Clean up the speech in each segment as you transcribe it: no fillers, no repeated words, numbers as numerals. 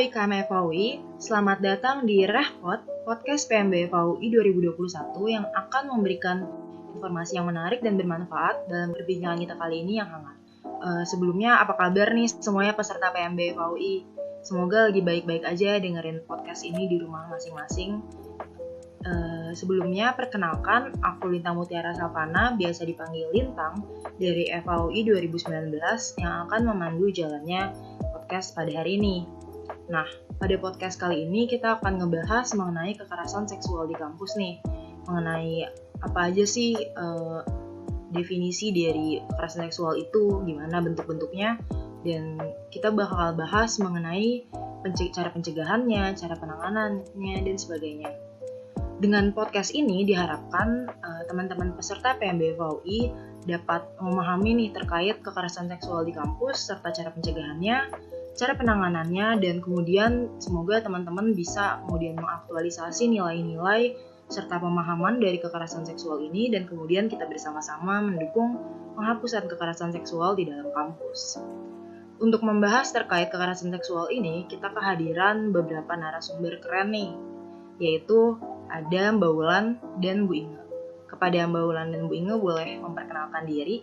IKM FAUI, selamat datang di Rehpod, podcast PMB FAUI 2021 yang akan memberikan informasi yang menarik dan bermanfaat dalam perbincangan kita kali ini yang hangat. Sebelumnya, apa kabar nih semuanya peserta PMB FAUI? Semoga lagi baik-baik aja dengerin podcast ini di rumah masing-masing. Sebelumnya, perkenalkan, aku Lintang Mutiara Savana, biasa dipanggil Lintang, dari FAUI 2019 yang akan memandu jalannya podcast pada hari ini. Nah, pada podcast kali ini kita akan ngebahas mengenai kekerasan seksual di kampus nih. Mengenai apa aja sih definisi dari kekerasan seksual itu, gimana bentuk-bentuknya, dan kita bakal bahas mengenai cara pencegahannya, cara penanganannya, dan sebagainya. Dengan podcast ini diharapkan teman-teman peserta PMB FAUI dapat memahami nih terkait kekerasan seksual di kampus serta cara pencegahannya, cara penanganannya, dan kemudian semoga teman-teman bisa kemudian mengaktualisasi nilai-nilai serta pemahaman dari kekerasan seksual ini dan kemudian kita bersama-sama mendukung penghapusan kekerasan seksual di dalam kampus. Untuk membahas terkait kekerasan seksual ini, kita kehadiran beberapa narasumber keren nih, yaitu ada Mbak Wulan dan Bu Inge. Kepada Mbak Wulan dan Bu Inge boleh memperkenalkan diri.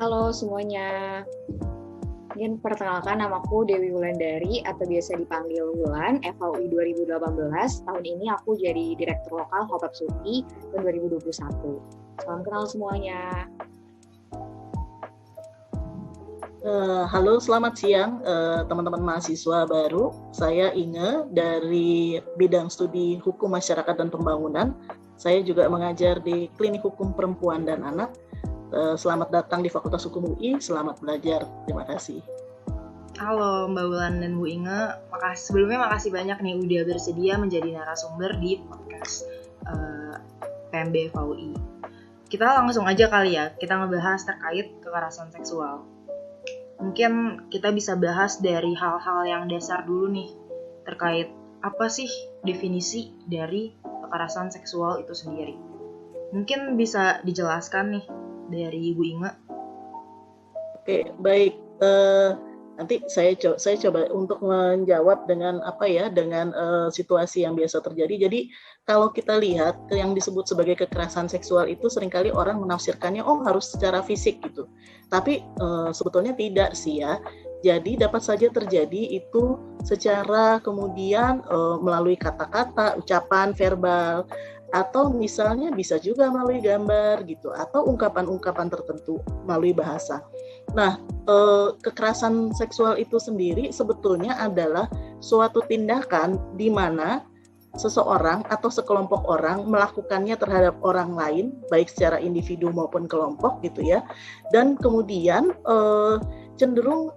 Halo semuanya, ingin perkenalkan namaku Dewi Wulandari atau biasa dipanggil Wulan, FAUI 2018. Tahun ini aku jadi Direktur Lokal Hotop Suki tahun 2021. Salam kenal semuanya. Halo, selamat siang teman-teman mahasiswa baru. Saya Inge dari bidang studi Hukum Masyarakat dan Pembangunan. Saya juga mengajar di Klinik Hukum Perempuan dan Anak. Selamat datang di Fakultas Hukum UI, selamat belajar. Terima kasih. Halo Mbak Wulan dan Bu Inge, sebelumnya makasih banyak nih udah bersedia menjadi narasumber di podcast PMB FAUI. Kita langsung aja kali ya, kita ngebahas terkait kekerasan seksual. Mungkin kita bisa bahas dari hal-hal yang dasar dulu nih, terkait apa sih definisi dari kekerasan seksual itu sendiri. Mungkin bisa dijelaskan nih dari Ibu Inge. Oke, baik. Nanti saya coba untuk menjawab dengan situasi yang biasa terjadi. Jadi kalau kita lihat yang disebut sebagai kekerasan seksual itu seringkali orang menafsirkannya harus secara fisik gitu. Tapi sebetulnya tidak sih ya. Jadi dapat saja terjadi itu secara kemudian melalui kata-kata, ucapan verbal, atau misalnya bisa juga melalui gambar gitu, atau ungkapan-ungkapan tertentu melalui bahasa. Nah, kekerasan seksual itu sendiri sebetulnya adalah suatu tindakan di mana seseorang atau sekelompok orang melakukannya terhadap orang lain, baik secara individu maupun kelompok gitu ya, dan kemudian bukan cenderung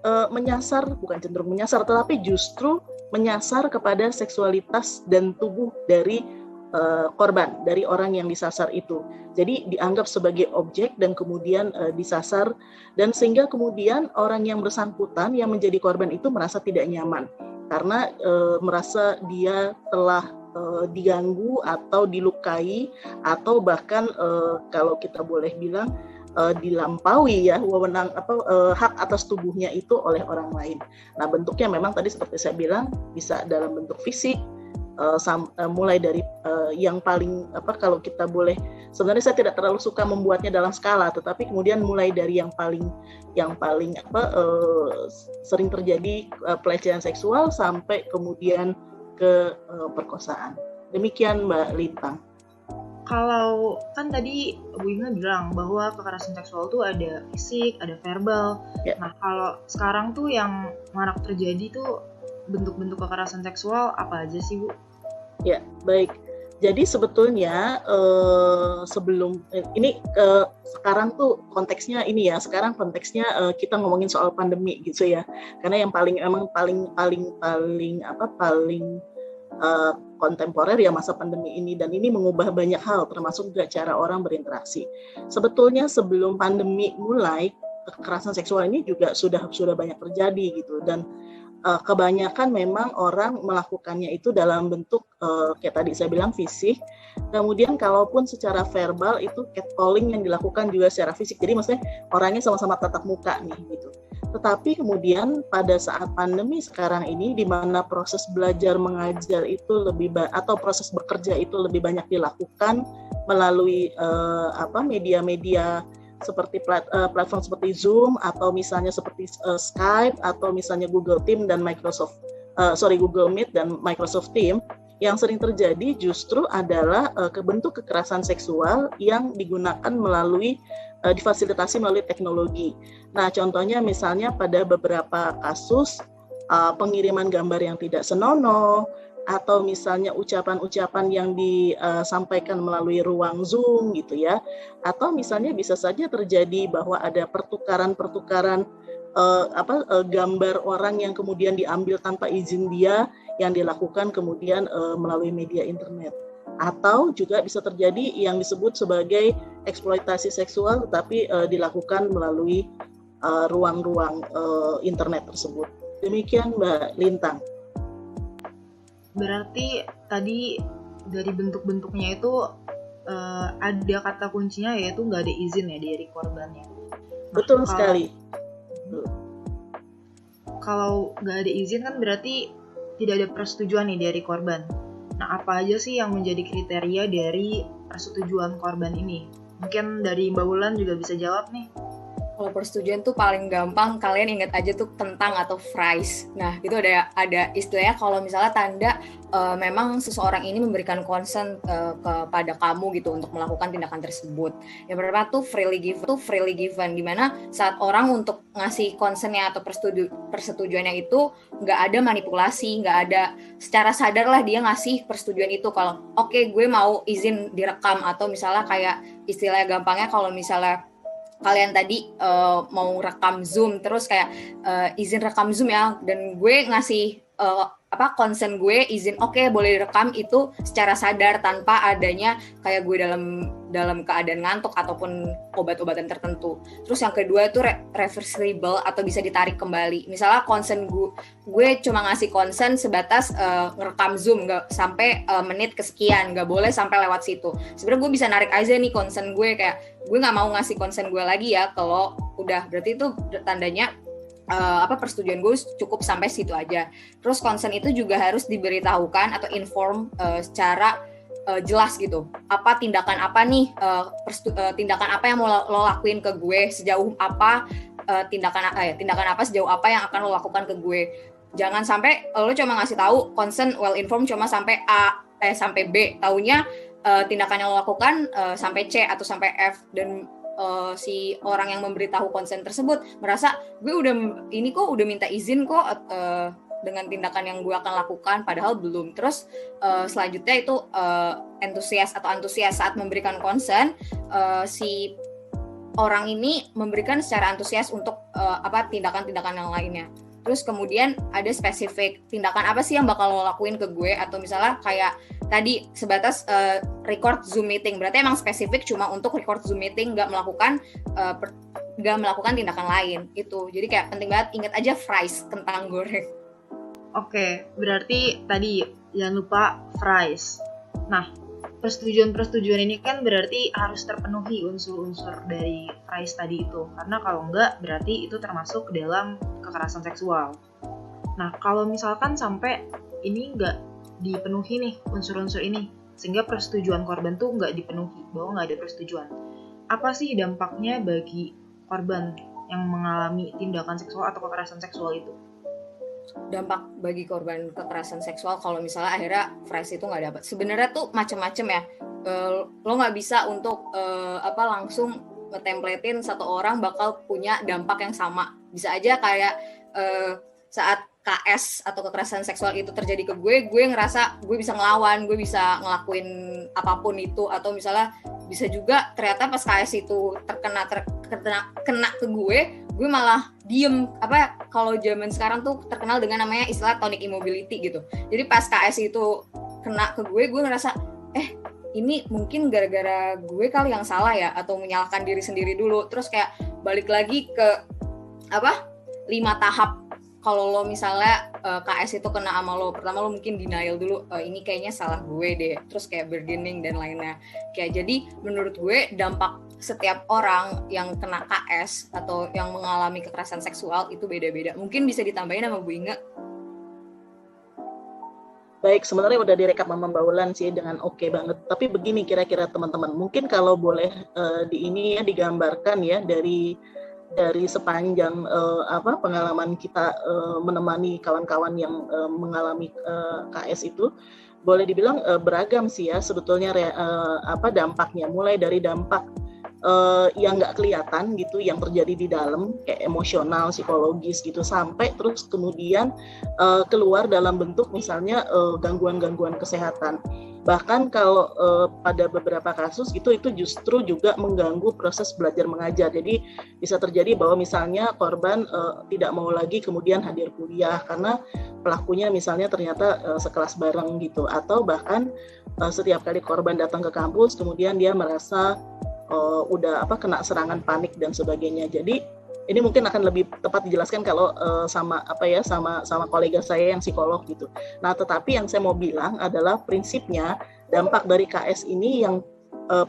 menyasar, tetapi justru menyasar kepada seksualitas dan tubuh dari korban, dari orang yang disasar itu. Jadi dianggap sebagai objek dan kemudian disasar, dan sehingga kemudian orang yang bersangkutan yang menjadi korban itu merasa tidak nyaman karena merasa dia telah diganggu atau dilukai atau bahkan kalau kita boleh bilang dilampaui ya wewenang hak atas tubuhnya itu oleh orang lain. Nah, bentuknya memang tadi seperti saya bilang bisa dalam bentuk fisik, mulai dari yang paling kalau kita boleh, sebenarnya saya tidak terlalu suka membuatnya dalam skala, tetapi kemudian mulai dari yang paling sering terjadi pelecehan seksual sampai kemudian ke perkosaan. Demikian Mbak Lintang. Kalau kan tadi Bu Inge bilang bahwa kekerasan seksual tuh ada fisik, ada verbal. Ya. Nah, kalau sekarang tuh yang marak terjadi tuh bentuk-bentuk kekerasan seksual apa aja sih, Bu? Ya, baik. Jadi sebetulnya sekarang tuh konteksnya ini ya. Sekarang konteksnya kita ngomongin soal pandemi gitu ya. Karena yang paling kontemporer ya masa pandemi ini, dan ini mengubah banyak hal termasuk juga cara orang berinteraksi. Sebetulnya sebelum pandemi mulai, kekerasan seksual ini juga sudah banyak terjadi gitu, dan kebanyakan memang orang melakukannya itu dalam bentuk kayak tadi saya bilang fisik. Kemudian kalaupun secara verbal itu catcalling yang dilakukan juga secara fisik. Jadi maksudnya orangnya sama-sama tatap muka nih gitu. Tetapi kemudian pada saat pandemi sekarang ini, di mana proses belajar mengajar itu atau proses bekerja itu lebih banyak dilakukan melalui media-media seperti platform seperti Zoom atau misalnya seperti Skype atau misalnya Google Meet dan Microsoft Teams. Yang sering terjadi justru adalah bentuk kekerasan seksual yang digunakan difasilitasi melalui teknologi. Nah, contohnya misalnya pada beberapa kasus pengiriman gambar yang tidak senonoh, atau misalnya ucapan-ucapan yang disampaikan melalui ruang Zoom gitu ya, atau misalnya bisa saja terjadi bahwa ada pertukaran gambar orang yang kemudian diambil tanpa izin dia, yang dilakukan kemudian melalui media internet. Atau juga bisa terjadi yang disebut sebagai eksploitasi seksual tetapi dilakukan melalui ruang-ruang internet tersebut. Demikian Mbak Lintang. Berarti tadi dari bentuk-bentuknya itu ada kata kuncinya, yaitu nggak ada izin ya dari korbannya. Betul sekali. Kalau nggak ada izin kan berarti tidak ada persetujuan nih dari korban. Nah, apa aja sih yang menjadi kriteria dari persetujuan korban ini? Mungkin dari Mbak Wulan juga bisa jawab nih. Kalau persetujuan tuh paling gampang, kalian ingat aja tuh kentang atau fries. Nah, itu ada istilahnya kalau misalnya tanda memang seseorang ini memberikan consent kepada kamu gitu untuk melakukan tindakan tersebut. Yang pertama tuh freely given, dimana saat orang untuk ngasih consentnya atau persetujuannya itu nggak ada manipulasi, nggak ada, secara sadar lah dia ngasih persetujuan itu. Kalau oke, gue mau izin direkam, atau misalnya kayak istilahnya gampangnya kalau misalnya kalian tadi mau rekam Zoom, terus kayak izin rekam Zoom ya, dan gue ngasih consent gue, izin oke, boleh direkam, itu secara sadar tanpa adanya kayak gue dalam keadaan ngantuk ataupun obat-obatan tertentu. Terus yang kedua itu reversible atau bisa ditarik kembali. Misalnya consent gue cuma ngasih consent sebatas ngerekam Zoom, nggak sampai menit kesekian, nggak boleh sampai lewat situ. Sebenarnya gue bisa narik aja nih consent gue, kayak gue nggak mau ngasih consent gue lagi ya. Kalau udah, berarti itu tandanya persetujuan gue cukup sampai situ aja. Terus consent itu juga harus diberitahukan atau inform secara jelas gitu. Apa tindakan apa nih, tindakan apa yang mau lo lakuin ke gue, sejauh apa tindakan apa sejauh apa yang akan lo lakukan ke gue. Jangan sampai lo cuma ngasih tahu consent well informed cuma sampai sampai B, taunya tindakan yang lo lakukan sampai C atau sampai F, dan si orang yang memberitahu konsen tersebut merasa gue udah minta izin kok dengan tindakan yang gue akan lakukan, padahal belum. Terus selanjutnya itu antusias saat memberikan konsen, si orang ini memberikan secara antusias untuk tindakan-tindakan yang lainnya. Terus kemudian ada spesifik tindakan apa sih yang bakal lo lakuin ke gue, atau misalnya kayak tadi sebatas record Zoom meeting, berarti emang spesifik cuma untuk record Zoom meeting, nggak melakukan tindakan lain itu. Jadi kayak penting banget ingat aja fries, kentang goreng. Oke, berarti tadi jangan lupa fries. Nah, persetujuan ini kan berarti harus terpenuhi unsur-unsur dari fries tadi itu, karena kalau enggak berarti itu termasuk ke dalam kekerasan seksual. Nah, kalau misalkan sampai ini enggak dipenuhi nih unsur-unsur ini, sehingga persetujuan korban tuh enggak dipenuhi, bahwa enggak ada persetujuan, apa sih dampaknya bagi korban yang mengalami tindakan seksual atau kekerasan seksual itu? Dampak bagi korban kekerasan seksual kalau misalnya akhirnya fries itu nggak dapat, sebenarnya tuh macam-macam ya. Lo nggak bisa untuk langsung ngetemplatein satu orang bakal punya dampak yang sama. Bisa aja kayak saat KS atau kekerasan seksual itu terjadi ke gue ngerasa gue bisa ngelawan, gue bisa ngelakuin apapun itu, atau misalnya bisa juga ternyata pas KS itu kena ke gue malah diem. Kalau zaman sekarang tuh terkenal dengan namanya istilah tonic immobility gitu. Jadi pas KS itu kena ke gue ngerasa ini mungkin gara-gara gue kali yang salah ya, atau menyalahkan diri sendiri dulu. Terus kayak balik lagi ke 5 tahap kalau lo misalnya KS itu kena sama lo, pertama lo mungkin denial dulu, ini kayaknya salah gue deh, terus kayak burdening dan lainnya. Kayak jadi menurut gue dampak setiap orang yang kena KS atau yang mengalami kekerasan seksual itu beda-beda. Mungkin bisa ditambahin sama Bu Inga. Baik, sebenarnya udah direkap sama Mbak Wulan sih dengan oke banget. Tapi begini kira-kira teman-teman, mungkin kalau boleh digambarkan ya dari sepanjang pengalaman kita menemani kawan-kawan yang mengalami KS itu, boleh dibilang beragam sih ya sebetulnya dampaknya, mulai dari dampak yang nggak kelihatan gitu, yang terjadi di dalam kayak emosional, psikologis gitu, sampai terus kemudian keluar dalam bentuk misalnya gangguan-gangguan kesehatan. Bahkan kalau pada beberapa kasus gitu itu justru juga mengganggu proses belajar mengajar. Jadi bisa terjadi bahwa misalnya korban tidak mau lagi kemudian hadir kuliah karena pelakunya misalnya ternyata sekelas bareng gitu, atau bahkan setiap kali korban datang ke kampus kemudian dia merasa kena serangan panik dan sebagainya. Jadi ini mungkin akan lebih tepat dijelaskan kalau sama kolega saya yang psikolog gitu. Nah, tetapi yang saya mau bilang adalah prinsipnya dampak dari KS ini yang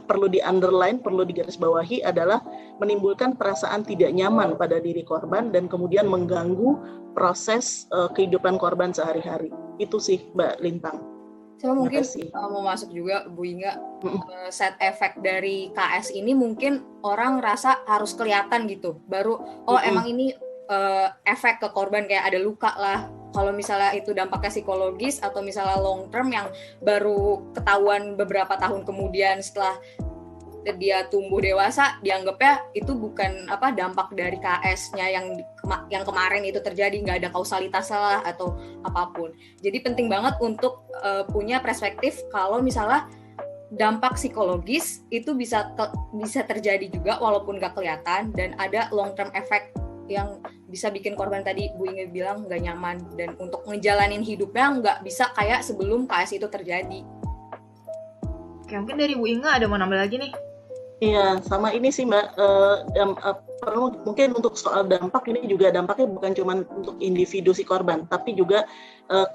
perlu di-underline, perlu digarisbawahi adalah menimbulkan perasaan tidak nyaman pada diri korban dan kemudian mengganggu proses kehidupan korban sehari-hari. Itu sih Mbak Lintang. Saya mungkin mau masuk juga Bu Inga, side effect dari KS ini mungkin orang rasa harus kelihatan gitu, baru emang ini efek ke korban, kayak ada luka lah. Kalau misalnya itu dampaknya psikologis atau misalnya long term yang baru ketahuan beberapa tahun kemudian setelah dia tumbuh dewasa, dianggapnya itu bukan dampak dari KS-nya yang kemarin itu terjadi, nggak ada kausalitas lah atau apapun. Jadi penting banget untuk punya perspektif kalau misalnya dampak psikologis itu bisa terjadi juga walaupun nggak kelihatan, dan ada long term effect yang bisa bikin korban tadi Bu Inge bilang nggak nyaman, dan untuk ngejalanin hidupnya nggak bisa kayak sebelum KS itu terjadi. Oke, mungkin dari Bu Inge ada mau nambah lagi nih? Iya, sama ini sih Mbak, mungkin untuk soal dampak ini juga dampaknya bukan cuma untuk individu si korban, tapi juga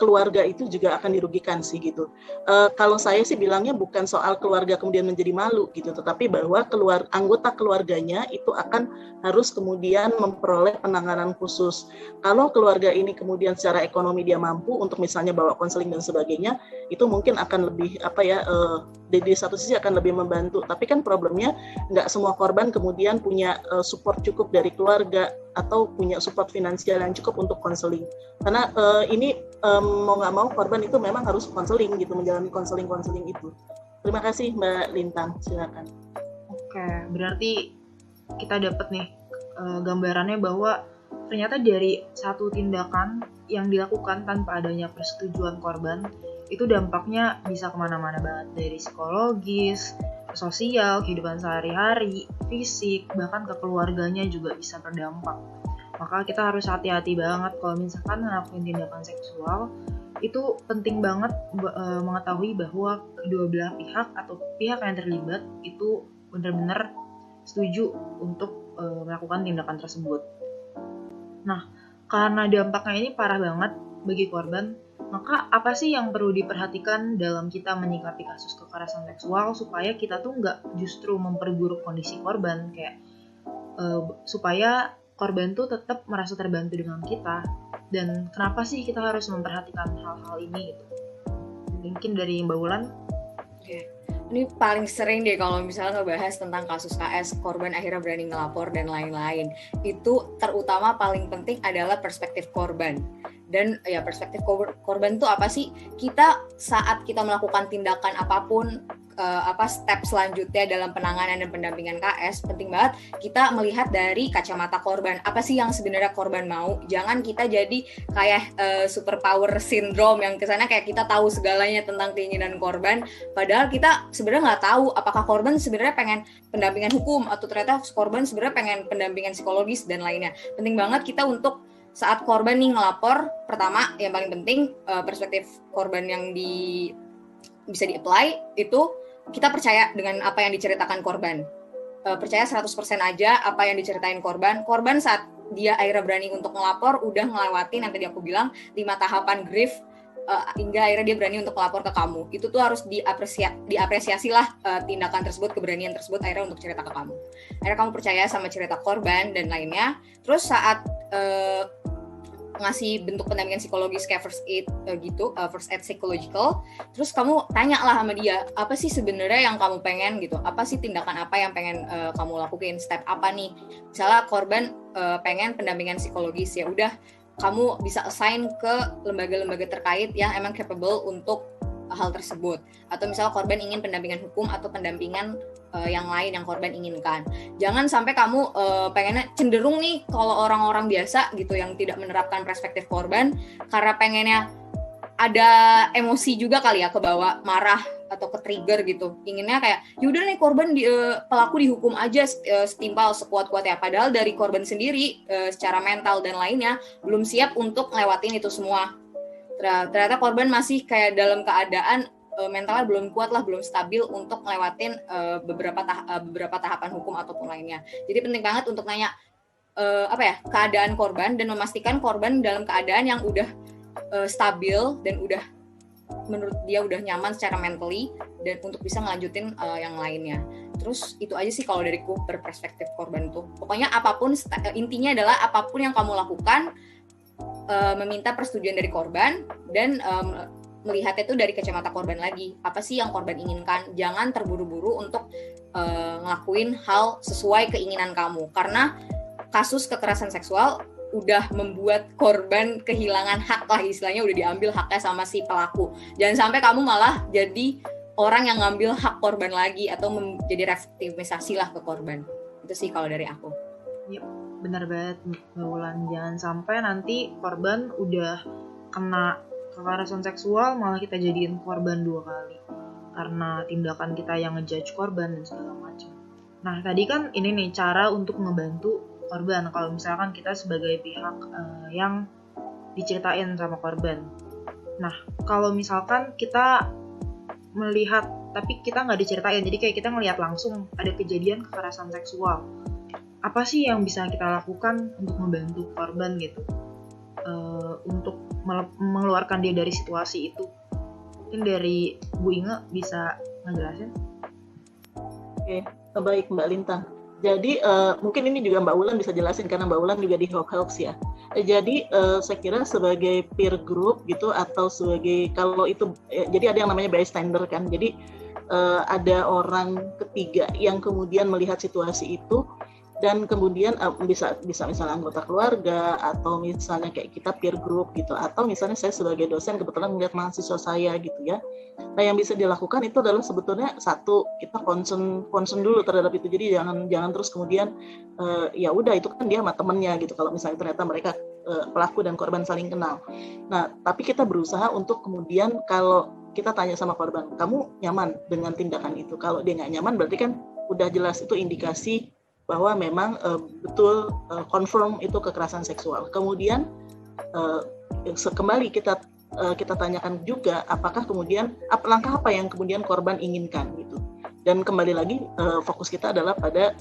keluarga itu juga akan dirugikan sih gitu. Kalau saya sih bilangnya bukan soal keluarga kemudian menjadi malu gitu, tetapi bahwa anggota keluarganya itu akan harus kemudian memperoleh penanganan khusus. Kalau keluarga ini kemudian secara ekonomi dia mampu untuk misalnya bawa konseling dan sebagainya, itu mungkin akan lebih di satu sisi akan lebih membantu. Tapi kan problemnya nggak semua korban kemudian punya support cukup dari keluarga atau punya support finansial yang cukup untuk konseling. Karena ini mau nggak mau korban itu memang harus konseling gitu, menjalani konseling itu. Terima kasih Mbak Lintang, silakan. Oke, berarti kita dapat nih gambarannya bahwa ternyata dari satu tindakan yang dilakukan tanpa adanya persetujuan korban, itu dampaknya bisa kemana-mana banget, dari psikologis, sosial, kehidupan sehari-hari, fisik, bahkan ke keluarganya juga bisa berdampak. Maka kita harus hati-hati banget kalau misalkan ngelakuin tindakan seksual. Itu penting banget mengetahui bahwa kedua belah pihak atau pihak yang terlibat itu benar-benar setuju untuk melakukan tindakan tersebut. Nah, karena dampaknya ini parah banget bagi korban, maka apa sih yang perlu diperhatikan dalam kita menyikapi kasus kekerasan seksual supaya kita tuh nggak justru memperburuk kondisi korban, kayak supaya korban tuh tetap merasa terbantu dengan kita, dan kenapa sih kita harus memperhatikan hal-hal ini gitu? Mungkin dari Mbak Wulan. Ini paling sering deh kalau misalnya ngebahas tentang kasus KS, korban akhirnya berani ngelapor dan lain-lain. Itu terutama paling penting adalah perspektif korban. Dan ya perspektif korban itu apa sih? Kita saat kita melakukan tindakan apapun, step selanjutnya dalam penanganan dan pendampingan KS, penting banget kita melihat dari kacamata korban. Apa sih yang sebenarnya korban mau? Jangan kita jadi kayak superpower syndrome yang kesana kayak kita tahu segalanya tentang keinginan korban, padahal kita sebenarnya nggak tahu apakah korban sebenarnya pengen pendampingan hukum atau ternyata korban sebenarnya pengen pendampingan psikologis dan lainnya. Penting banget kita untuk saat korban nih ngelapor, pertama yang paling penting perspektif korban yang bisa di-apply itu kita percaya dengan apa yang diceritakan korban. Percaya 100% aja apa yang diceritain korban. Korban saat dia akhirnya berani untuk ngelapor, udah ngelewatin yang tadi aku bilang 5 tahapan grief, hingga akhirnya dia berani untuk melapor ke kamu. Itu tuh harus diapresiasi lah tindakan tersebut, keberanian tersebut akhirnya untuk cerita ke kamu. Akhirnya kamu percaya sama cerita korban dan lainnya. Terus saat ngasih bentuk pendampingan psikologis kayak first aid gitu, first aid psychological, terus kamu tanya lah sama dia, apa sih sebenarnya yang kamu pengen gitu, apa sih tindakan apa yang pengen kamu lakuin, step apa nih, misalnya korban pengen pendampingan psikologis, ya udah kamu bisa assign ke lembaga-lembaga terkait yang emang capable untuk hal tersebut. Atau misalnya korban ingin pendampingan hukum atau pendampingan yang lain yang korban inginkan. Jangan sampai kamu pengennya cenderung nih kalau orang-orang biasa gitu yang tidak menerapkan perspektif korban karena pengennya ada emosi juga kali ya, kebawa marah atau ke-trigger gitu. Inginnya kayak yaudah nih korban pelaku dihukum aja setimpal sekuat-kuatnya. Padahal dari korban sendiri secara mental dan lainnya belum siap untuk ngelewatin itu semua. Ternyata korban masih kayak dalam keadaan mentalnya belum kuat lah, belum stabil untuk ngelewatin beberapa tahapan hukum ataupun lainnya. Jadi penting banget untuk nanya keadaan korban dan memastikan korban dalam keadaan yang udah stabil dan udah menurut dia udah nyaman secara mentally dan untuk bisa ngelanjutin yang lainnya. Terus itu aja sih kalau dariku berperspektif korban tuh. Pokoknya apapun, intinya adalah apapun yang kamu lakukan, meminta persetujuan dari korban dan melihat itu dari kacamata korban lagi. Apa sih yang korban inginkan? Jangan terburu-buru untuk ngelakuin hal sesuai keinginan kamu. Karena kasus kekerasan seksual udah membuat korban kehilangan hak lah, istilahnya udah diambil haknya sama si pelaku. Jangan sampai kamu malah jadi orang yang ngambil hak korban lagi atau menjadi revictimisasi lah ke korban. Itu sih kalau dari aku. Yep. Benar banget Mbak Wulan, jangan sampai nanti korban udah kena kekerasan seksual malah kita jadiin korban 2 kali karena tindakan kita yang ngejudge korban dan segala macam. Nah tadi kan ini nih cara untuk ngebantu korban kalau misalkan kita sebagai pihak yang diceritain sama korban. Nah kalau misalkan kita melihat tapi kita nggak diceritain, jadi kayak kita ngelihat langsung ada kejadian kekerasan seksual, apa sih yang bisa kita lakukan untuk membantu korban gitu, untuk mengeluarkan dia dari situasi itu? Mungkin dari Bu Inge bisa ngejelasin? Oke, baik Mbak Lintang. Jadi mungkin ini juga Mbak Wulan bisa jelasin karena Mbak Wulan juga di Helps ya. Jadi saya kira sebagai peer group gitu atau sebagai kalau itu jadi ada yang namanya bystander kan. Jadi ada orang ketiga yang kemudian melihat situasi itu dan kemudian bisa misalnya anggota keluarga atau misalnya kayak kita peer group gitu, atau misalnya saya sebagai dosen kebetulan melihat mahasiswa saya gitu ya. Nah yang bisa dilakukan itu adalah sebetulnya satu, kita concern dulu terhadap itu. Jadi jangan terus kemudian ya udah itu kan dia sama temennya gitu, kalau misalnya ternyata mereka pelaku dan korban saling kenal. Nah tapi kita berusaha untuk kemudian kalau kita tanya sama korban, kamu nyaman dengan tindakan itu? Kalau dia nggak nyaman berarti kan udah jelas itu indikasi bahwa memang betul confirm itu kekerasan seksual. Kemudian kembali kita tanyakan juga apakah kemudian langkah apa yang kemudian korban inginkan gitu. Dan kembali lagi fokus kita adalah pada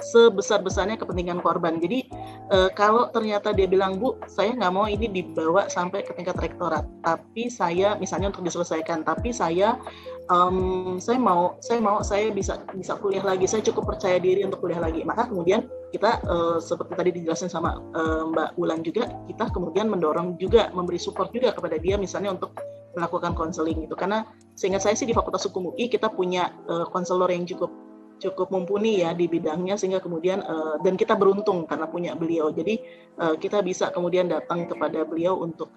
sebesar-besarnya kepentingan korban. Jadi kalau ternyata dia bilang, Bu, saya nggak mau ini dibawa sampai ke tingkat rektorat, tapi saya misalnya untuk diselesaikan, tapi saya bisa kuliah lagi, saya cukup percaya diri untuk kuliah lagi. Maka kemudian kita seperti tadi dijelasin sama Mbak Wulan juga, kita kemudian mendorong juga, memberi support juga kepada dia misalnya untuk melakukan konseling gitu. Karena seingat saya sih di Fakultas Hukum UI kita punya konselor yang cukup mumpuni ya di bidangnya, sehingga kemudian dan kita beruntung karena punya beliau. Jadi kita bisa kemudian datang kepada beliau untuk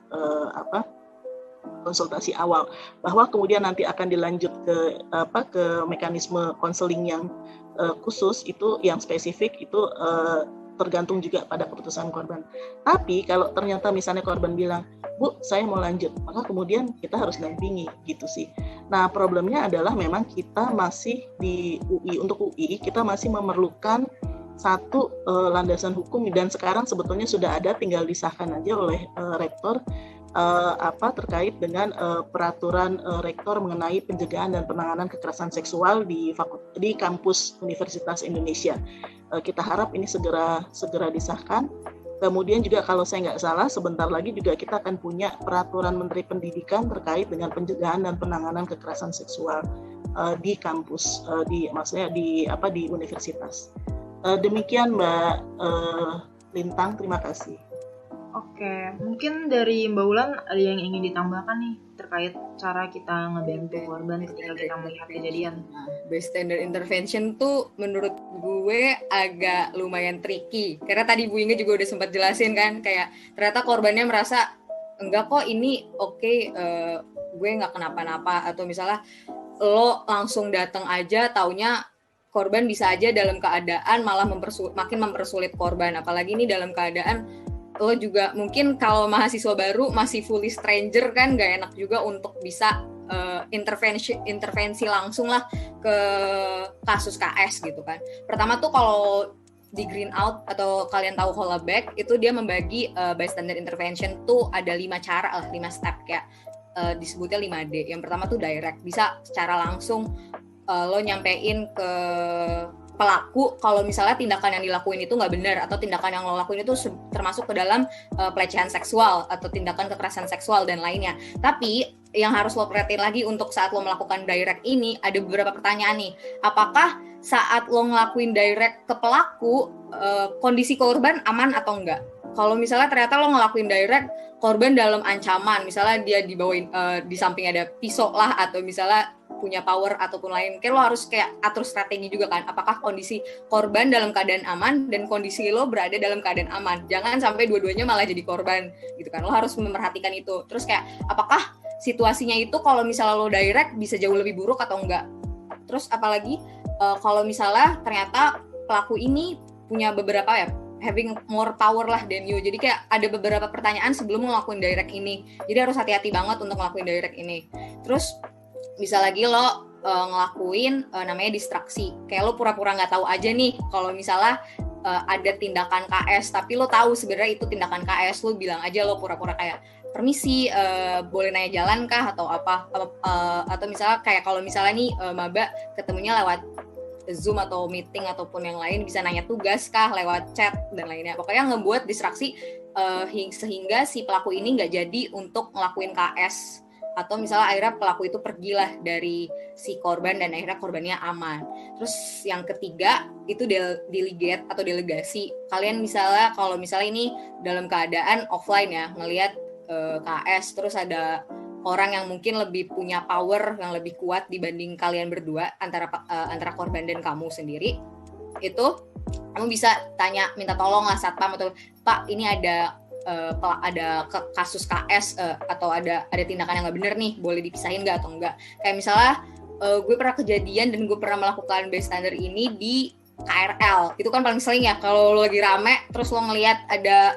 konsultasi awal, bahwa kemudian nanti akan dilanjut ke mekanisme konseling yang khusus itu, yang spesifik itu tergantung juga pada keputusan korban. Tapi kalau ternyata misalnya korban bilang, Bu, saya mau lanjut, maka kemudian kita harus dampingi gitu sih. Nah problemnya adalah memang kita masih di UI, untuk UI kita masih memerlukan satu landasan hukum, dan sekarang sebetulnya sudah ada, tinggal disahkan aja oleh rektor terkait dengan peraturan rektor mengenai pencegahan dan penanganan kekerasan seksual di kampus Universitas Indonesia. kita harap ini segera disahkan. Kemudian juga kalau saya nggak salah, sebentar lagi juga kita akan punya peraturan Menteri Pendidikan terkait dengan pencegahan dan penanganan kekerasan seksual di kampus, maksudnya di universitas. Demikian Mbak Lintang, terima kasih. Oke, mungkin dari Mbak Ulan ada yang ingin ditambahkan nih terkait cara kita ngebantu korban ketika kita melihat kejadian. Bystander intervention tuh menurut gue agak lumayan tricky. Karena tadi Bu Inge juga udah sempat jelasin kan, kayak ternyata korbannya merasa enggak kok ini oke, gue nggak kenapa-napa, atau misalnya lo langsung datang aja taunya korban bisa aja dalam keadaan malah makin mempersulit korban. Apalagi ini dalam keadaan lo juga mungkin kalau mahasiswa baru masih fully stranger kan, gak enak juga untuk bisa intervensi langsung lah ke kasus KS gitu kan. Pertama tuh kalau di Green Out atau kalian tahu Hollaback, itu dia membagi bystander intervention tuh ada 5 cara lah, 5 step kayak disebutnya 5D. Yang pertama tuh direct, bisa secara langsung lo nyampein ke pelaku kalau misalnya tindakan yang dilakuin itu nggak benar, atau tindakan yang lo lakuin itu termasuk ke dalam pelecehan seksual atau tindakan kekerasan seksual dan lainnya. Tapi yang harus lo perhatiin lagi untuk saat lo melakukan direct ini, ada beberapa pertanyaan nih. Apakah saat lo ngelakuin direct ke pelaku, kondisi korban aman atau enggak? Kalau misalnya ternyata lo ngelakuin direct, korban dalam ancaman, misalnya dia dibawain di samping ada pisau lah, atau misalnya punya power ataupun lain, kayak lo harus kayak atur strategi juga kan, apakah kondisi korban dalam keadaan aman dan kondisi lo berada dalam keadaan aman, jangan sampai dua-duanya malah jadi korban gitu kan. Lo harus memperhatikan itu. Terus kayak apakah situasinya itu kalau misalnya lo direct bisa jauh lebih buruk atau enggak. Terus apalagi kalau misalnya ternyata pelaku ini punya beberapa having more power lah than you. Jadi kayak ada beberapa pertanyaan sebelum ngelakuin direct ini. Jadi harus hati-hati banget untuk ngelakuin direct ini. Terus bisa lagi lo ngelakuin namanya distraksi. Kayak lo pura-pura nggak tahu aja nih kalau misalnya ada tindakan KS, tapi lo tahu sebenarnya itu tindakan KS. Lo bilang aja, lo pura-pura kayak permisi, boleh nanya jalan kah atau apa, atau misalnya kayak kalau misalnya nih maba ketemunya lewat Zoom atau meeting ataupun yang lain, bisa nanya tugas kah lewat chat dan lainnya. Pokoknya ngebuat distraksi sehingga si pelaku ini nggak jadi untuk ngelakuin KS, atau misalnya akhirnya pelaku itu pergilah dari si korban dan akhirnya korbannya aman. Terus yang ketiga itu delegate atau delegasi. Kalian misalnya kalau misalnya ini dalam keadaan offline ya, ngelihat KS, terus ada orang yang mungkin lebih punya power yang lebih kuat dibanding kalian berdua, antara korban dan kamu sendiri, itu kamu bisa tanya, minta tolong lah satpam, atau Pak ini ada kasus KS atau ada tindakan yang nggak bener nih, boleh dipisahin nggak atau enggak. Kayak misalnya gue pernah kejadian dan gue pernah melakukan bystander ini di KRL. Itu kan paling sering ya kalau lo lagi rame terus lo ngelihat ada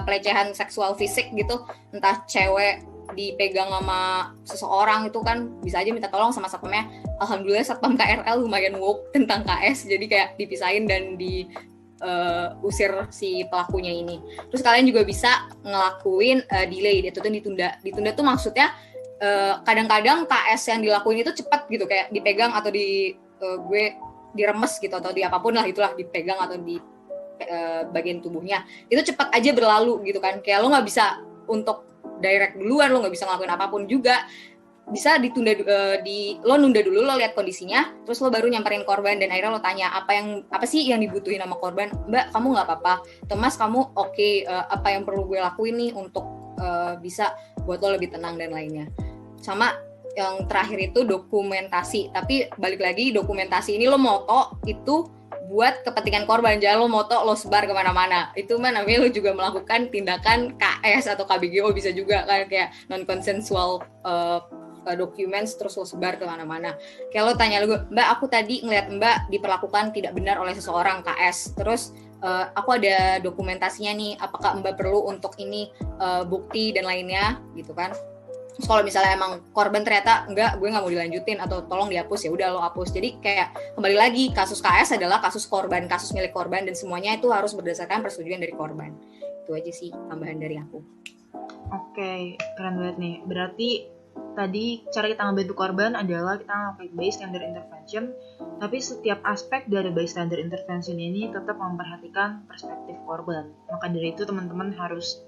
pelecehan seksual fisik gitu, entah cewek dipegang sama seseorang, itu kan bisa aja minta tolong sama satpamnya. Alhamdulillah satpam KRL lumayan woke tentang KS, jadi kayak dipisahin dan usir si pelakunya ini. Terus kalian juga bisa ngelakuin delay, itu tuh ditunda tuh maksudnya kadang-kadang KS yang dilakuin itu cepat gitu, kayak dipegang atau gue diremes gitu, atau di apapun lah itulah, dipegang atau di bagian tubuhnya itu cepat aja berlalu gitu kan. Kayak lo nggak bisa untuk direct duluan, lo nggak bisa ngelakuin apapun juga, bisa ditunda, lo nunda dulu, lo lihat kondisinya, terus lo baru nyamperin korban dan akhirnya lo tanya apa sih yang dibutuhin sama korban. Mbak, kamu nggak apa-apa, Mas kamu oke, apa yang perlu gue lakuin nih untuk bisa buat lo lebih tenang dan lainnya. Sama yang terakhir itu dokumentasi, tapi balik lagi dokumentasi ini lo moto itu buat kepentingan korban, jangan lo moto lo sebar kemana-mana. Itu mah namanya lo juga melakukan tindakan KS atau KBGO, bisa juga kan, kayak non-consensual documents terus lo sebar kemana-mana. Kayak lo tanya lo, Mbak aku tadi ngeliat Mbak diperlakukan tidak benar oleh seseorang KS, terus aku ada dokumentasinya nih, apakah Mbak perlu untuk ini bukti dan lainnya gitu kan. Terus kalau misalnya emang korban ternyata enggak, gue nggak mau dilanjutin atau tolong dihapus, ya udah lo hapus. Jadi kayak kembali lagi, kasus KS adalah kasus korban, kasus milik korban, dan semuanya itu harus berdasarkan persetujuan dari korban. Itu aja sih tambahan dari aku. Oke, keren banget nih. Berarti tadi cara kita ngebantu korban adalah kita melakukan bystander intervention, tapi setiap aspek dari bystander intervention ini tetap memperhatikan perspektif korban. Maka dari itu teman-teman harus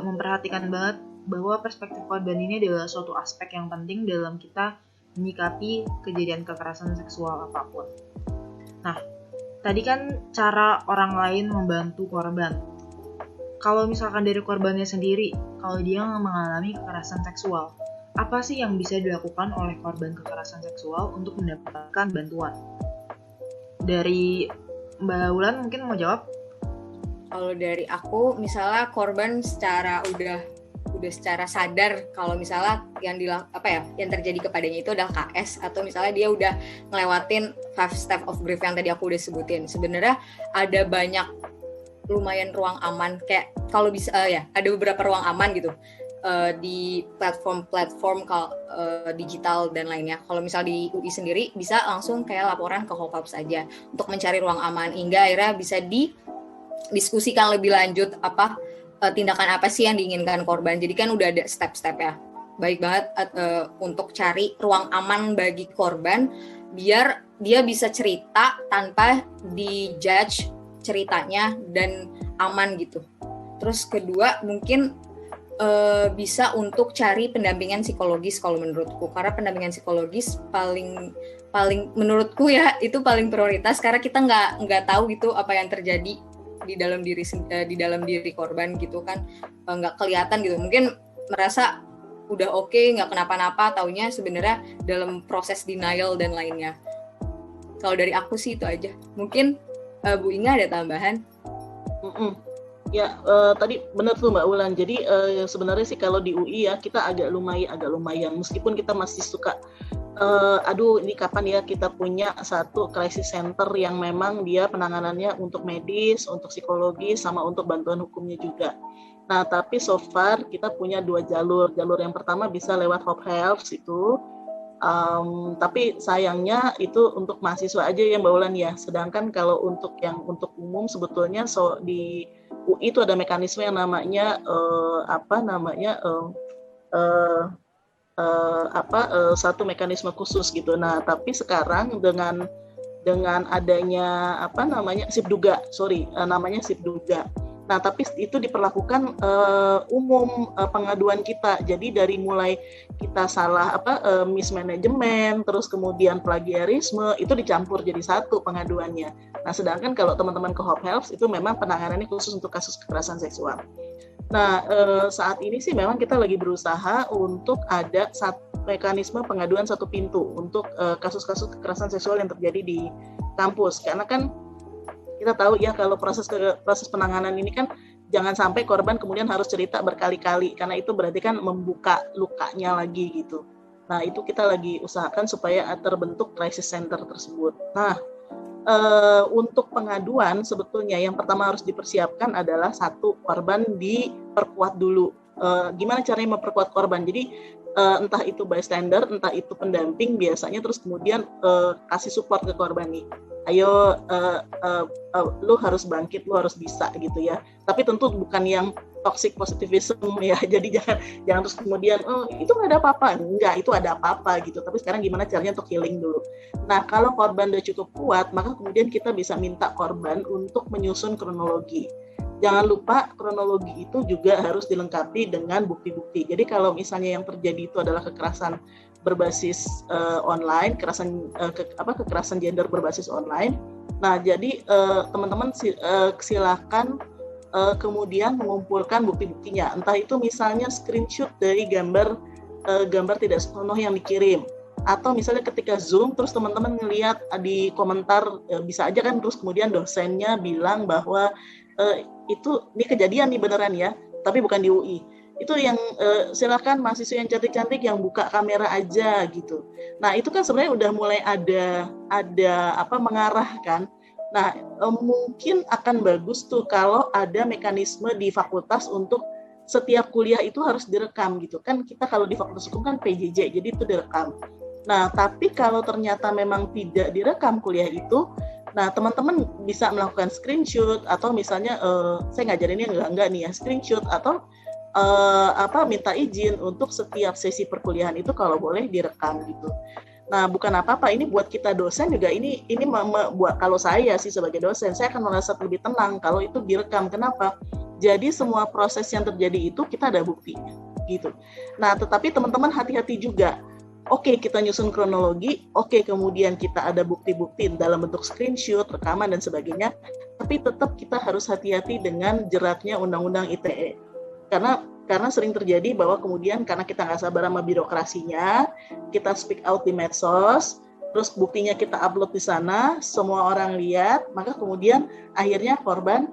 memperhatikan banget bahwa perspektif korban ini adalah suatu aspek yang penting dalam kita menyikapi kejadian kekerasan seksual apapun. Nah, tadi kan cara orang lain membantu korban. Kalau misalkan dari korbannya sendiri, kalau dia mengalami kekerasan seksual, apa sih yang bisa dilakukan oleh korban kekerasan seksual untuk mendapatkan bantuan? Dari Mbak Wulan mungkin mau jawab? Kalau dari aku, misalnya korban udah secara sadar kalau misalnya yang terjadi kepadanya itu adalah KS, atau misalnya dia udah ngelewatin 5 step of grief yang tadi aku udah sebutin. Sebenarnya ada banyak lumayan ruang aman, kayak kalau bisa ada beberapa ruang aman gitu di platform digital dan lainnya. Kalau misal di UI sendiri bisa langsung kayak laporan ke Hopaps aja untuk mencari ruang aman, hingga akhirnya bisa didiskusikan lebih lanjut tindakan apa sih yang diinginkan korban. Jadi kan udah ada step-step ya. Baik banget untuk cari ruang aman bagi korban biar dia bisa cerita tanpa dijudge ceritanya dan aman gitu. Terus kedua mungkin bisa untuk cari pendampingan psikologis kalau menurutku, karena pendampingan psikologis paling menurutku ya itu paling prioritas, karena kita nggak tahu gitu apa yang terjadi di dalam diri korban gitu kan, nggak kelihatan gitu, mungkin merasa udah oke, nggak kenapa-napa, taunya sebenarnya dalam proses denial dan lainnya. Kalau dari aku sih itu aja. Mungkin Bu Inga ada tambahan? Ya, tadi benar tuh Mbak Wulan. Jadi sebenarnya sih kalau di UI ya kita agak lumayan, meskipun kita masih suka ini kapan ya kita punya satu crisis center yang memang dia penanganannya untuk medis, untuk psikologis, sama untuk bantuan hukumnya juga. Nah, tapi so far kita punya 2 jalur. Jalur yang pertama bisa lewat Hope Helps itu. Tapi sayangnya itu untuk mahasiswa aja ya Mbak Wulan ya. Sedangkan kalau untuk umum sebetulnya di UI itu ada mekanisme yang namanya satu mekanisme khusus gitu. Nah, tapi sekarang dengan adanya namanya Sipduga. Nah, tapi itu diperlakukan umum pengaduan kita. Jadi dari mulai kita salah mismanagement, terus kemudian plagiarisme, itu dicampur jadi satu pengaduannya. Nah, sedangkan kalau teman-teman ke Hope Helps itu memang penanganannya khusus untuk kasus kekerasan seksual. Nah, saat ini sih memang kita lagi berusaha untuk ada mekanisme pengaduan satu pintu untuk kasus-kasus kekerasan seksual yang terjadi di kampus. Karena kan kita tahu ya kalau proses penanganan ini kan jangan sampai korban kemudian harus cerita berkali-kali, karena itu berarti kan membuka lukanya lagi gitu. Nah, itu kita lagi usahakan supaya terbentuk crisis center tersebut. Nah, untuk pengaduan sebetulnya yang pertama harus dipersiapkan adalah satu, korban diperkuat dulu. Gimana caranya memperkuat korban? Jadi entah itu bystander, entah itu pendamping biasanya, terus kemudian kasih support ke korban nih. Ayo, lu harus bangkit, lu harus bisa gitu ya. Tapi tentu bukan yang toxic positivism ya. Jadi jangan terus kemudian itu nggak ada apa-apa. Enggak, itu ada apa-apa gitu. Tapi sekarang gimana caranya untuk healing dulu. Nah, kalau korban udah cukup kuat, maka kemudian kita bisa minta korban untuk menyusun kronologi. Jangan lupa kronologi itu juga harus dilengkapi dengan bukti-bukti. Jadi kalau misalnya yang terjadi itu adalah kekerasan berbasis online, kekerasan gender berbasis online. Nah, jadi teman-teman silakan kemudian mengumpulkan bukti-buktinya. Entah itu misalnya screenshot dari gambar tidak senonoh yang dikirim, atau misalnya ketika Zoom terus teman-teman ngelihat di komentar, bisa aja kan terus kemudian dosennya bilang bahwa ini kejadian nih beneran ya, tapi bukan di UI. Itu yang silakan mahasiswa yang cantik-cantik yang buka kamera aja gitu. Nah, itu kan sebenarnya udah mulai ada mengarahkan. Nah, mungkin akan bagus tuh kalau ada mekanisme di fakultas untuk setiap kuliah itu harus direkam gitu kan. Kita kalau di fakultas hukum kan PJJ, jadi itu direkam. Nah, tapi kalau ternyata memang tidak direkam kuliah itu, nah, teman-teman bisa melakukan screenshot, atau misalnya saya ngajarinnya enggak nih ya, screenshot, atau minta izin untuk setiap sesi perkuliahan itu kalau boleh direkam gitu. Nah, bukan apa-apa, ini buat kita dosen juga ini buat kalau saya sih sebagai dosen, saya akan merasa lebih tenang kalau itu direkam. Kenapa? Jadi semua proses yang terjadi itu kita ada buktinya gitu. Nah, tetapi teman-teman hati-hati juga. Oke, kita nyusun kronologi, oke, kemudian kita ada bukti-bukti dalam bentuk screenshot, rekaman dan sebagainya, tapi tetap kita harus hati-hati dengan jeratnya Undang-Undang ITE. Karena sering terjadi bahwa kemudian karena kita nggak sabar sama birokrasinya, kita speak out di medsos, terus buktinya kita upload di sana, semua orang lihat, maka kemudian akhirnya korban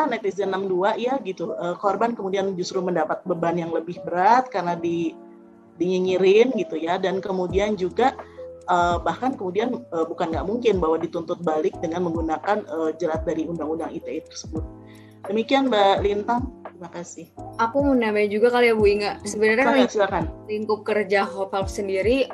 netizen 62 ya gitu. Korban kemudian justru mendapat beban yang lebih berat karena dinyinyirin gitu ya, dan kemudian juga bahkan kemudian bukan nggak mungkin bahwa dituntut balik dengan menggunakan jerat dari Undang-Undang ITE tersebut. Demikian Mbak Lintang, terima kasih. Aku mau nambahin juga kali ya Bu Inga. Sebenarnya silakan. Lingkup kerja HOPHALP sendiri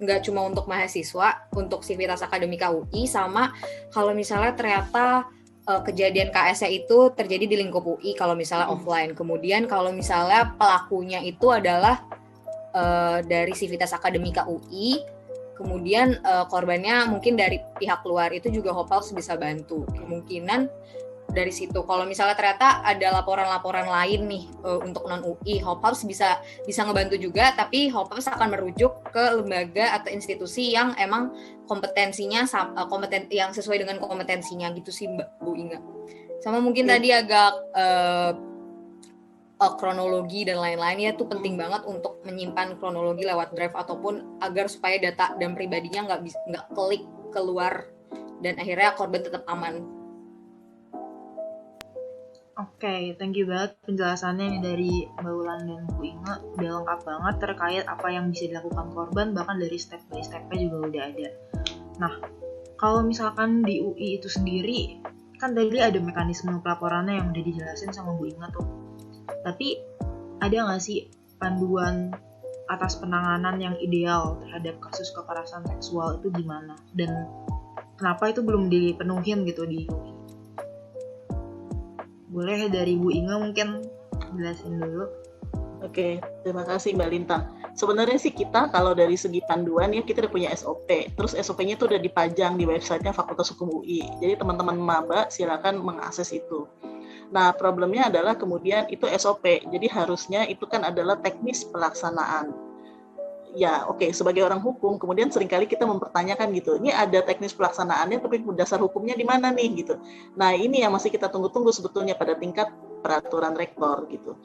nggak cuma untuk mahasiswa, untuk Sivitas Akademika UI, sama kalau misalnya ternyata kejadian KS-nya itu terjadi di lingkup UI kalau misalnya offline. Kemudian kalau misalnya pelakunya itu adalah dari Sivitas Akademika UI, kemudian korbannya mungkin dari pihak luar, itu juga HOPHALP bisa bantu. Kemungkinan dari situ, kalau misalnya ternyata ada laporan-laporan lain nih untuk non-UI, HOPHALP bisa ngebantu juga, tapi HOPHALP akan merujuk ke lembaga atau institusi yang emang kompetensinya yang sesuai dengan kompetensinya gitu sih Mbak Bu Inga. Sama mungkin tadi agak kronologi dan lain-lainnya tuh penting banget untuk menyimpan kronologi lewat drive ataupun agar supaya data dan pribadinya nggak klik keluar dan akhirnya korban tetap aman. Oke, thank you banget penjelasannya dari Mbak Wulan dan Bu Inga, udah lengkap banget terkait apa yang bisa dilakukan korban, bahkan dari step by step-nya juga udah ada. Nah, kalau misalkan di UI itu sendiri, kan tadi ada mekanisme pelaporannya yang udah dijelasin sama Bu Inga tuh. Tapi ada nggak sih panduan atas penanganan yang ideal terhadap kasus kekerasan seksual itu gimana? Dan kenapa itu belum dipenuhin gitu di UI? Boleh dari Bu Inga mungkin jelasin dulu. Oke, terima kasih Mbak Lintang. Sebenarnya sih kita kalau dari segi panduan ya kita udah punya SOP. Terus SOP-nya itu udah dipajang di websitenya Fakultas Hukum UI. Jadi teman-teman maba silakan mengakses itu. Nah, problemnya adalah kemudian itu SOP. Jadi harusnya itu kan adalah teknis pelaksanaan. Ya, oke, sebagai orang hukum, kemudian seringkali kita mempertanyakan gitu, ini ada teknis pelaksanaannya, tapi dasar hukumnya di mana nih gitu. Nah, ini yang masih kita tunggu-tunggu sebetulnya pada tingkat peraturan rektor gitu.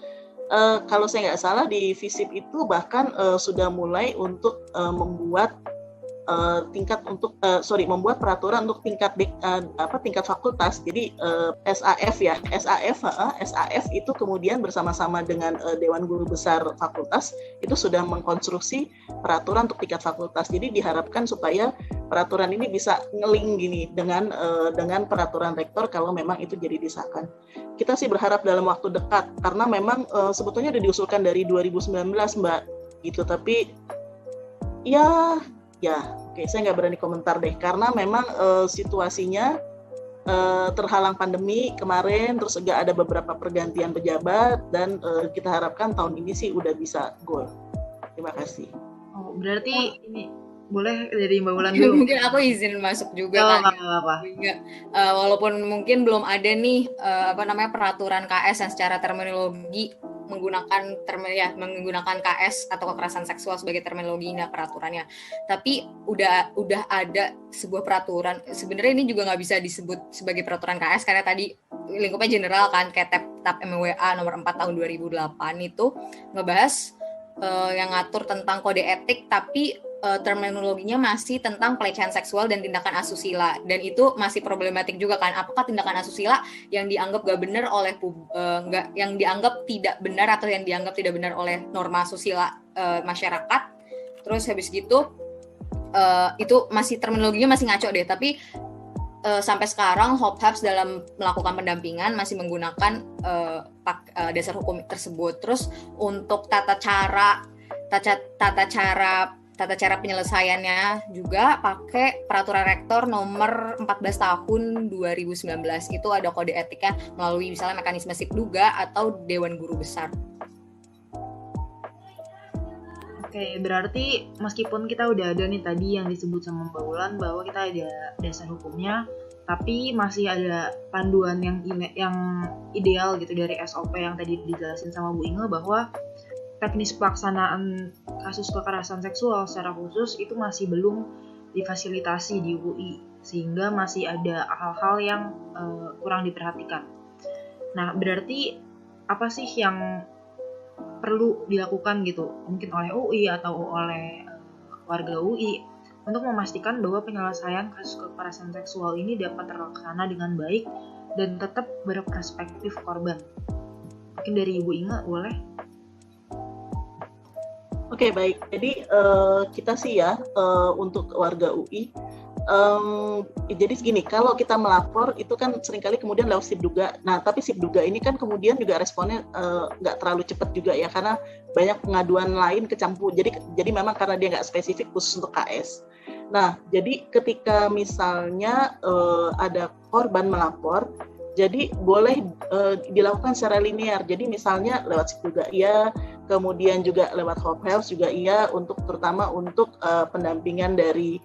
Kalau saya nggak salah di FISIP itu bahkan sudah mulai untuk membuat membuat peraturan untuk tingkat fakultas. Jadi SAF itu kemudian bersama-sama dengan Dewan Guru Besar Fakultas itu sudah mengkonstruksi peraturan untuk tingkat fakultas. Jadi diharapkan supaya peraturan ini bisa ngeling gini dengan peraturan rektor kalau memang itu jadi disahkan. Kita sih berharap dalam waktu dekat karena memang sebetulnya udah diusulkan dari 2019 Mbak gitu, tapi oke, saya nggak berani komentar deh karena memang situasinya terhalang pandemi kemarin, terus juga ada beberapa pergantian pejabat dan kita harapkan tahun ini sih udah bisa goal. Terima kasih. Oh, berarti ini boleh dari Mbak Wulan dulu. Mungkin aku izin masuk juga kan. Apa? Walaupun mungkin belum ada nih peraturan KS yang secara terminologi menggunakan KS atau kekerasan seksual sebagai terminologinya peraturannya. Tapi udah ada sebuah peraturan. Sebenarnya ini juga nggak bisa disebut sebagai peraturan KS karena tadi lingkupnya general kan, kayak TAP MWA nomor 4 tahun 2008 itu ngebahas yang ngatur tentang kode etik, tapi terminologinya masih tentang pelecehan seksual dan tindakan asusila, dan itu masih problematik juga kan, apakah tindakan asusila yang dianggap gak benar oleh yang dianggap tidak benar atau yang dianggap tidak benar oleh norma asusila masyarakat. Terus habis gitu itu masih terminologinya masih ngaco deh, tapi sampai sekarang HOPHALP dalam melakukan pendampingan masih menggunakan dasar hukum tersebut. Terus untuk tata cara tata cara penyelesaiannya juga pakai peraturan rektor nomor 14 tahun 2019. Itu ada kode etiknya melalui misalnya mekanisme Sipduga atau Dewan Guru Besar. Oke, berarti meskipun kita udah ada nih tadi yang disebut sama Mbak Wulan bahwa kita ada dasar hukumnya, tapi masih ada panduan yang ideal gitu dari SOP yang tadi dijelasin sama Bu Inge, bahwa teknis pelaksanaan kasus kekerasan seksual secara khusus itu masih belum difasilitasi di UI, sehingga masih ada hal-hal yang kurang diperhatikan. Nah, berarti apa sih yang perlu dilakukan gitu, mungkin oleh UI atau oleh warga UI, untuk memastikan bahwa penyelesaian kasus kekerasan seksual ini dapat terlaksana dengan baik dan tetap berperspektif korban? Mungkin dari Ibu Inge boleh? Oke, baik. Jadi kita sih ya untuk warga UI, jadi segini, kalau kita melapor itu kan seringkali kemudian lewat Sipduga. Nah, tapi Sipduga ini kan kemudian juga responnya nggak terlalu cepat juga ya, karena banyak pengaduan lain kecampur. Jadi memang karena dia nggak spesifik khusus untuk KS. Nah, jadi ketika misalnya ada korban melapor, jadi boleh dilakukan secara linear. Jadi misalnya lewat Sipduga iya, kemudian juga lewat Hope Health juga iya, terutama untuk pendampingan dari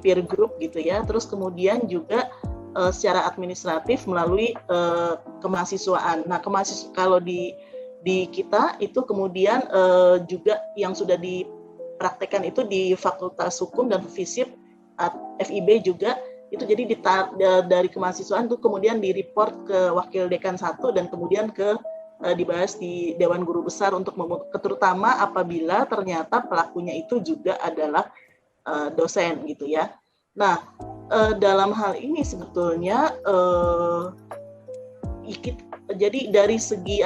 peer group gitu ya. Terus kemudian juga secara administratif melalui kemahasiswaan. Nah, kalau di kita itu kemudian juga yang sudah dipraktekkan itu di Fakultas Hukum dan FISIP, FIB juga itu, jadi dari kemahasiswaan itu kemudian di-report ke Wakil Dekan 1 dan kemudian dibahas di Dewan Guru Besar untuk terutama apabila ternyata pelakunya itu juga adalah dosen gitu ya. Nah, dalam hal ini sebetulnya jadi dari segi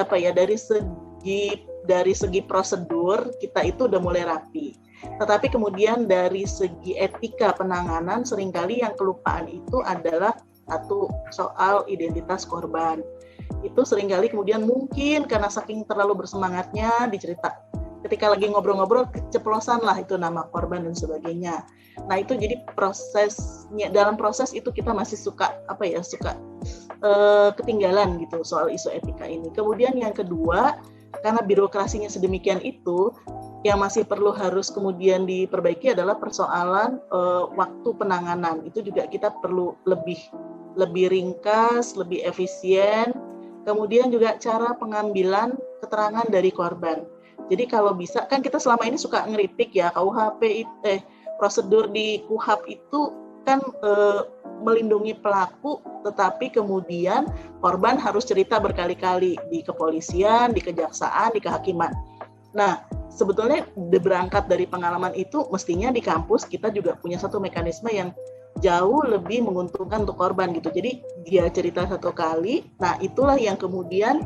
prosedur kita itu udah mulai rapi. Tetapi kemudian dari segi etika penanganan seringkali yang kelupaan itu adalah satu soal identitas korban. Itu seringkali kemudian mungkin karena saking terlalu bersemangatnya dicerita, ketika lagi ngobrol-ngobrol keceplosan lah itu nama korban dan sebagainya. Nah, itu jadi dalam proses itu kita masih suka ketinggalan gitu soal isu etika ini. Kemudian yang kedua, karena birokrasinya sedemikian itu, yang masih perlu harus kemudian diperbaiki adalah persoalan waktu penanganan. Itu juga kita perlu lebih ringkas, lebih efisien. Kemudian juga cara pengambilan keterangan dari korban. Jadi kalau bisa, kan kita selama ini suka ngeritik ya, prosedur di KUHAP itu kan melindungi pelaku, tetapi kemudian korban harus cerita berkali-kali di kepolisian, di kejaksaan, di kehakiman. Nah, sebetulnya berangkat dari pengalaman itu, mestinya di kampus kita juga punya satu mekanisme yang jauh lebih menguntungkan untuk korban gitu. Jadi dia cerita satu kali, nah itulah yang kemudian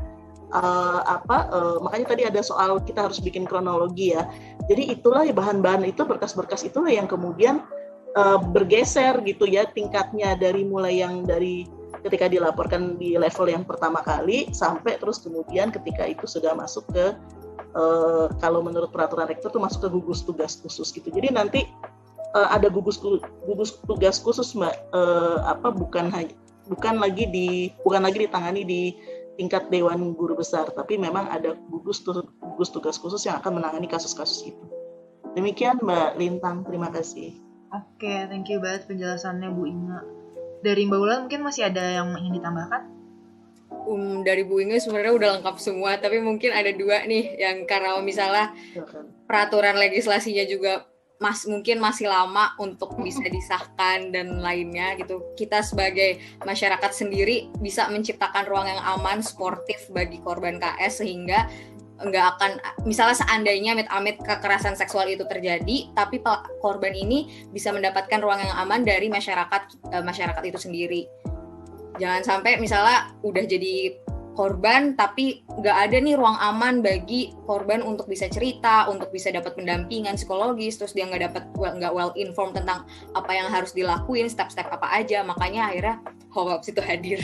makanya tadi ada soal kita harus bikin kronologi ya. Jadi itulah bahan-bahan itu, berkas-berkas itulah yang kemudian bergeser gitu ya tingkatnya, dari mulai yang dari ketika dilaporkan di level yang pertama kali sampai terus kemudian ketika itu sudah masuk ke kalau menurut peraturan rektor itu masuk ke gugus tugas khusus gitu. Jadi nanti ada gugus tugas khusus Mbak, bukan lagi ditangani di tingkat Dewan Guru Besar, tapi memang ada gugus tugas khusus yang akan menangani kasus-kasus itu. Demikian Mbak Lintang, terima kasih. Oke, thank you banget penjelasannya Bu Inge. Dari Mbak Wulan mungkin masih ada yang ingin ditambahkan? Dari Bu Inge sebenarnya udah lengkap semua, tapi mungkin ada dua nih yang karena misalnya peraturan legislasinya juga mungkin masih lama untuk bisa disahkan dan lainnya gitu. Kita sebagai masyarakat sendiri bisa menciptakan ruang yang aman, sportif bagi korban KS sehingga nggak akan, misalnya seandainya amit-amit kekerasan seksual itu terjadi, tapi korban ini bisa mendapatkan ruang yang aman dari masyarakat itu sendiri. Jangan sampai misalnya udah jadi korban tapi nggak ada nih ruang aman bagi korban untuk bisa cerita, untuk bisa dapat pendampingan psikologis, terus dia nggak well informed tentang apa yang harus dilakuin, step-step apa aja. Makanya akhirnya Howaps itu hadir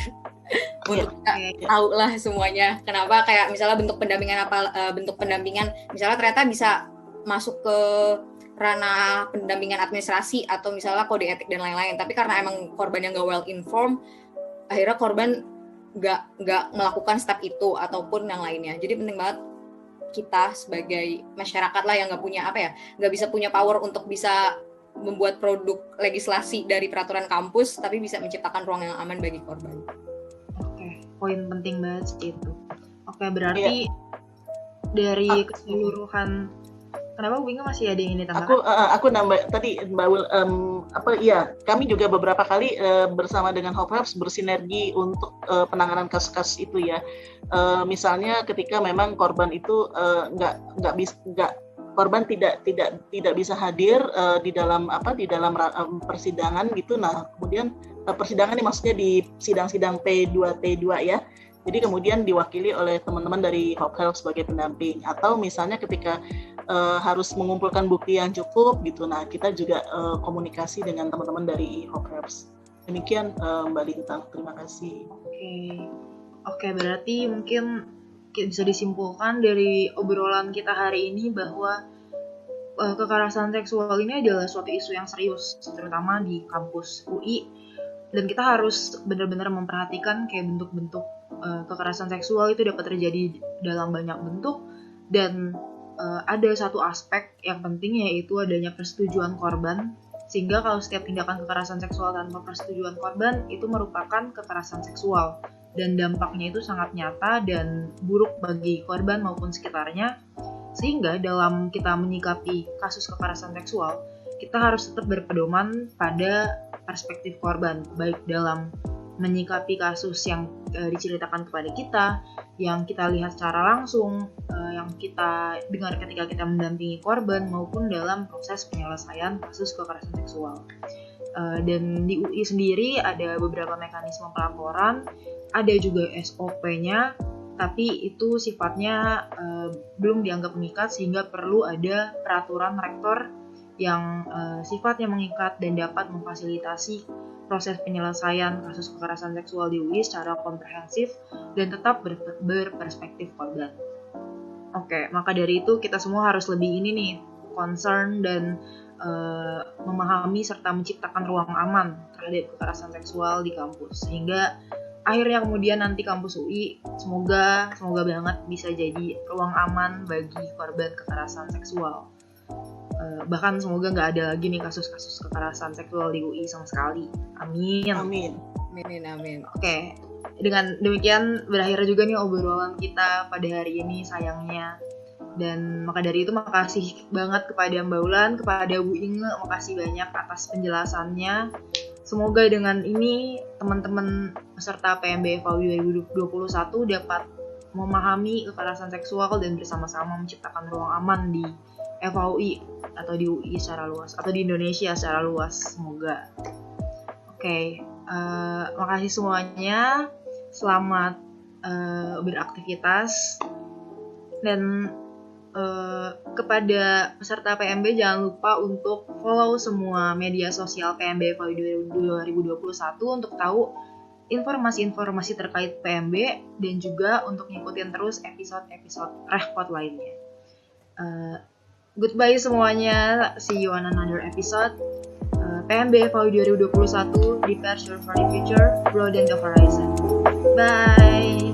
untuk kita tahu lah semuanya. Kenapa kayak misalnya bentuk pendampingan misalnya ternyata bisa masuk ke ranah pendampingan administrasi atau misalnya kode etik dan lain-lain. Tapi karena emang korban yang nggak well informed, akhirnya korban nggak melakukan step itu ataupun yang lainnya. Jadi penting banget kita sebagai masyarakat lah yang nggak bisa punya power untuk bisa membuat produk legislasi dari peraturan kampus, tapi bisa menciptakan ruang yang aman bagi korban. Oke, poin penting banget itu. Oke, berarti dari keseluruhan, kenapa Bu Inge masih ada yang ingin ditambahkan? Aku nambah tadi Mbak Wil, kami juga beberapa kali bersama dengan Hope Helps bersinergi untuk penanganan kasus-kasus itu ya. Misalnya ketika memang korban itu korban tidak bisa hadir di dalam persidangan gitu. Nah, kemudian persidangan ini maksudnya di sidang-sidang P2T2 ya. Jadi kemudian diwakili oleh teman-teman dari Hope Helps sebagai pendamping, atau misalnya ketika harus mengumpulkan bukti yang cukup gitu. Nah, kita juga komunikasi dengan teman-teman dari Hope Helps. Demikian Mbak Lintang, terima kasih. Oke, berarti mungkin bisa disimpulkan dari obrolan kita hari ini bahwa kekerasan seksual ini adalah suatu isu yang serius, terutama di kampus UI, dan kita harus benar-benar memperhatikan kayak bentuk-bentuk kekerasan seksual itu dapat terjadi dalam banyak bentuk, dan ada satu aspek yang penting, yaitu adanya persetujuan korban, sehingga kalau setiap tindakan kekerasan seksual tanpa persetujuan korban itu merupakan kekerasan seksual, dan dampaknya itu sangat nyata dan buruk bagi korban maupun sekitarnya. Sehingga dalam kita menyikapi kasus kekerasan seksual, kita harus tetap berpedoman pada perspektif korban, baik dalam menyikapi kasus yang diceritakan kepada kita, yang kita lihat secara langsung, yang kita dengar ketika kita mendampingi korban, maupun dalam proses penyelesaian kasus kekerasan seksual. Dan di UI sendiri ada beberapa mekanisme pelaporan, ada juga SOP-nya, tapi itu sifatnya belum dianggap mengikat, sehingga perlu ada peraturan rektor yang sifatnya mengikat dan dapat memfasilitasi proses penyelesaian kasus kekerasan seksual di UI secara komprehensif dan tetap berperspektif korban. Oke, maka dari itu kita semua harus lebih concern dan memahami serta menciptakan ruang aman terhadap kekerasan seksual di kampus, sehingga akhirnya kemudian nanti kampus UI semoga banget bisa jadi ruang aman bagi korban kekerasan seksual. Bahkan semoga nggak ada lagi nih kasus-kasus kekerasan seksual di UI sama sekali. Amin. Oke, dengan demikian berakhir juga nih obrolan kita pada hari ini sayangnya. Dan maka dari itu makasih banget kepada Mbak Ulan, kepada Bu Inge, makasih banyak atas penjelasannya. Semoga dengan ini teman-teman peserta PMB FAUI 2021 dapat memahami kekerasan seksual dan bersama-sama menciptakan ruang aman di FAUI atau di UI secara luas, atau di Indonesia secara luas, semoga. Oke, makasih semuanya, selamat beraktivitas, dan kepada peserta PMB jangan lupa untuk follow semua media sosial PMB FAUI 2021 untuk tahu informasi-informasi terkait PMB, dan juga untuk ngikutin terus episode-episode Rehpod lainnya. Goodbye semuanya, see you on another episode. PMB FAUI 2021, prepare for the future, broaden the horizon. Bye!